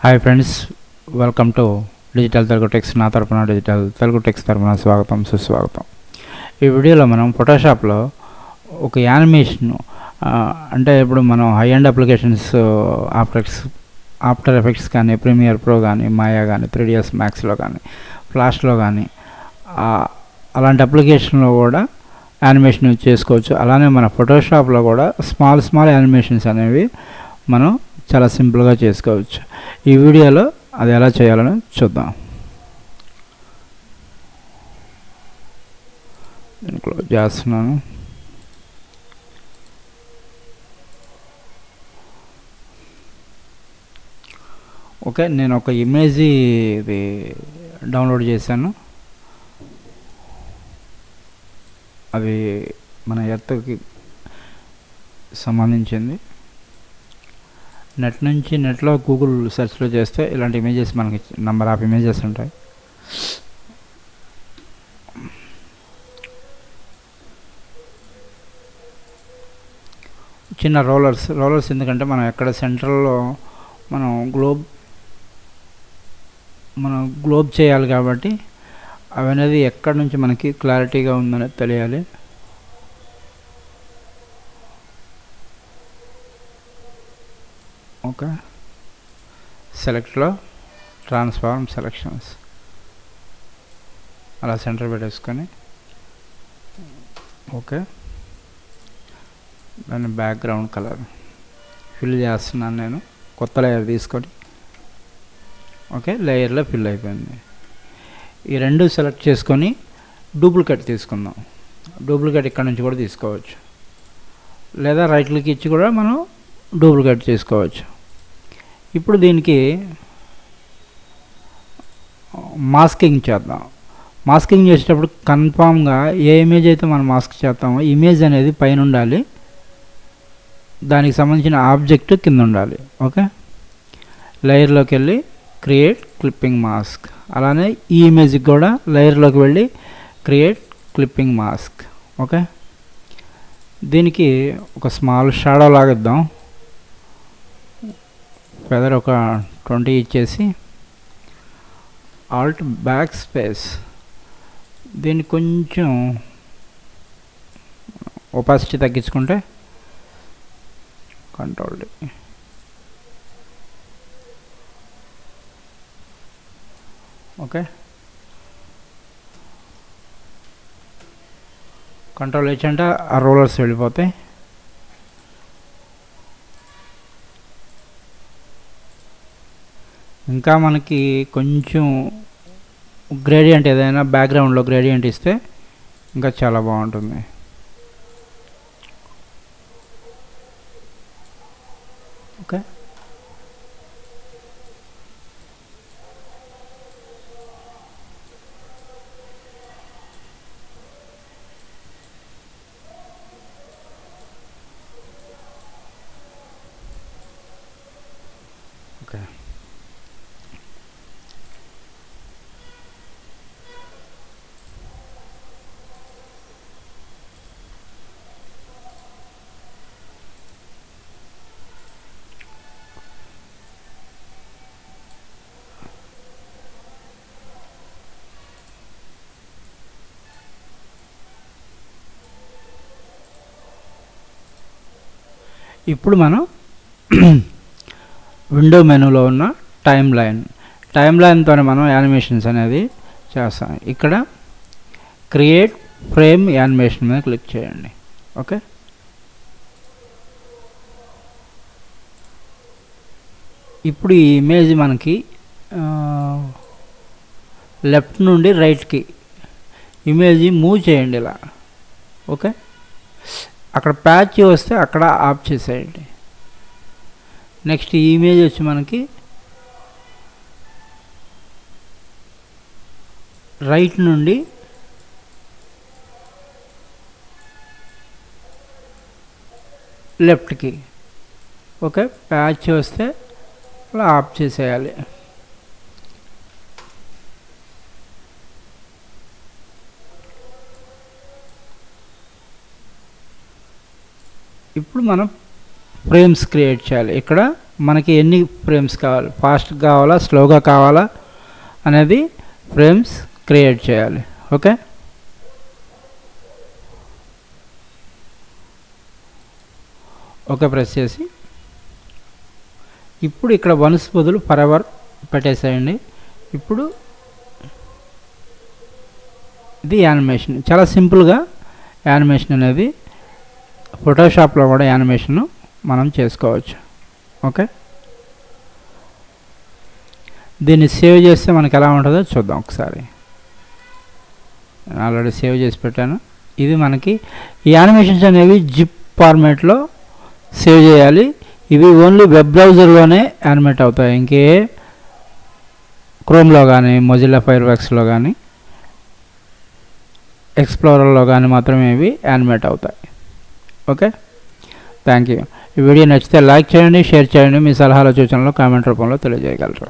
Hi friends, welcome to digital Telugu techs. నా తరపున digital Telugu tax తరపున స్వాగతం, సుస్వాగతం. ఈ వీడియోలో మనం ఫోటోషాప్లో ఒక యానిమేషన్ అంటే ఇప్పుడు మనం high and applications after effects కానీ, ప్రీమియర్ ప్రో కానీ, మాయా కానీ, 3ds మ్యాక్స్లో కానీ, ఫ్లాష్లో కానీ అలాంటి అప్లికేషన్లో కూడా యానిమేషన్ చేసుకోవచ్చు. అలానే మన ఫోటోషాప్లో కూడా స్మాల్ యానిమేషన్స్ అనేవి మనం చాలా సింపుల్గా చేసుకోవచ్చు. ఈ వీడియోలో అది ఎలా చేయాలని చూద్దాం. నేను క్లోజ్ చేస్తున్నాను. ఓకే, నేను ఒక ఇమేజ్ ఇది డౌన్లోడ్ చేశాను. అది మన ఎర్త్కి సంబంధించింది. నెట్లో గూగుల్ సెర్చ్లో చేస్తే ఇలాంటి ఇమేజెస్ మనకి నెంబర్ ఆఫ్ ఇమేజెస్ ఉంటాయి. చిన్న రోలర్స్ ఎందుకంటే మనం ఎక్కడ సెంట్రల్లో మనం గ్లోబ్ చేయాలి కాబట్టి అవనేది ఎక్కడి నుంచి మనకి క్లారిటీగా ఉందనేది తెలియాలి. ఓకే, సెలెక్ట్లో ట్రాన్స్ఫార్మ్ సెలెక్షన్స్ అలా సెంటర్ పెట్టేసుకొని, ఓకే, దాని బ్యాక్గ్రౌండ్ కలర్ ఫిల్ చేస్తున్నాను నేను. కొత్త లేయర్ తీసుకొని, ఓకే, లేయర్లో ఫిల్ అయిపోయింది. ఈ రెండు సెలెక్ట్ చేసుకొని డూప్లికేట్ తీసుకుందాం. డూప్లికేట్ ఇక్కడ నుంచి కూడా తీసుకోవచ్చు, లేదా రైట్ క్లిక్ ఇచ్చి కూడా మనం డూప్లికేట్ చేసుకోవచ్చు. ఇప్పుడు దీనికి మాస్కింగ్ చేద్దాం. మాస్కింగ్ చేసేటప్పుడు కన్ఫామ్గా ఏ ఇమేజ్ అయితే మనం మాస్క్ చేస్తామో ఇమేజ్ అనేది పైన ఉండాలి, దానికి సంబంధించిన ఆబ్జెక్ట్ కింద ఉండాలి. ఓకే, లేయర్లోకి వెళ్ళి క్రియేట్ క్లిప్పింగ్ మాస్క్. అలానే ఈ ఇమేజ్కి కూడా లేయర్లోకి వెళ్ళి క్రియేట్ క్లిప్పింగ్ మాస్క్. ఓకే, దీనికి ఒక స్మాల్ షాడో లాగా ఇద్దాం. ఫెదర్ ఒక 20 ఇచ్చేసి ఆల్ట్ బ్యాక్ స్పేస్, దీన్ని కొంచెం ఒపాసిటీ తగ్గించుకుంటే control D. Okay, control H అంటే ఆ రోలర్స్ వెళ్ళిపోతాయి. ఇంకా మనకి కొంచెం గ్రేడియంట్ ఏదైనా బ్యాక్గ్రౌండ్లో గ్రేడియంట్ ఇస్తే ఇంకా చాలా బాగుంటుంది. ఓకే, ఓకే, ఇప్పుడు మనం విండో మెనూలో ఉన్న టైమ్ లైన్తోనే మనం యానిమేషన్స్ అనేది చేస్తాం. ఇక్కడ క్రియేట్ ఫ్రేమ్ యానిమేషన్ మీద క్లిక్ చేయండి. ఓకే, ఇప్పుడు ఈ ఇమేజ్ మనకి లెఫ్ట్ నుండి రైట్కి ఇమేజ్ మూవ్ చేయండి ఇలా. ఓకే, అక్కడ ప్యాచ్ వస్తే అక్కడ ఆఫ్ చేసేయండి. నెక్స్ట్ ఈ ఇమేజ్ వచ్చి మనకి రైట్ నుండి లెఫ్ట్కి, ఓకే, ప్యాచ్ వస్తే అలా ఆఫ్ చేసేయాలి. ఇప్పుడు మనం ఫ్రేమ్స్ క్రియేట్ చేయాలి. ఇక్కడ మనకి ఎన్ని ఫ్రేమ్స్ కావాలి, ఫాస్ట్ కావాలా స్లోగా కావాలా అనేది ఫ్రేమ్స్ క్రియేట్ చేయాలి. ఓకే, ఓకే ప్రెస్ చేసి ఇప్పుడు ఇక్కడ వన్స్ బదులు ఫర్ ఎవర్ పెట్టేసేయండి. ఇప్పుడు ఇది యానిమేషన్, చాలా సింపుల్గా యానిమేషన్ అనేది ఫోటోషాప్లో కూడా యానిమేషన్ మనం చేసుకోవచ్చు. ఓకే, దీన్ని సేవ్ చేస్తే మనకి ఎలా ఉంటుందో చూద్దాం ఒకసారి. ఆల్రెడీ సేవ్ చేసి పెట్టాను. ఇది మనకి ఈ యానిమేషన్స్ అనేవి జిప్ ఫార్మేట్లో సేవ్ చేయాలి. ఇవి ఓన్లీ వెబ్ బ్రౌజర్లోనే యానిమేట్ అవుతాయి, ఇంకే క్రోమ్లో కానీ మొజిల్లా ఫైర్ఫాక్స్లో కానీ ఎక్స్ప్లోరర్లో కానీ మాత్రమే ఇవి యానిమేట్ అవుతాయి. Okay, thank you. ఈ వీడియో నచ్చితే లైక్ చేయండి, షేర్ చేయండి, మీ సలహాల సూచనలు కామెంట్ రూపంలో తెలియజేయగలరు.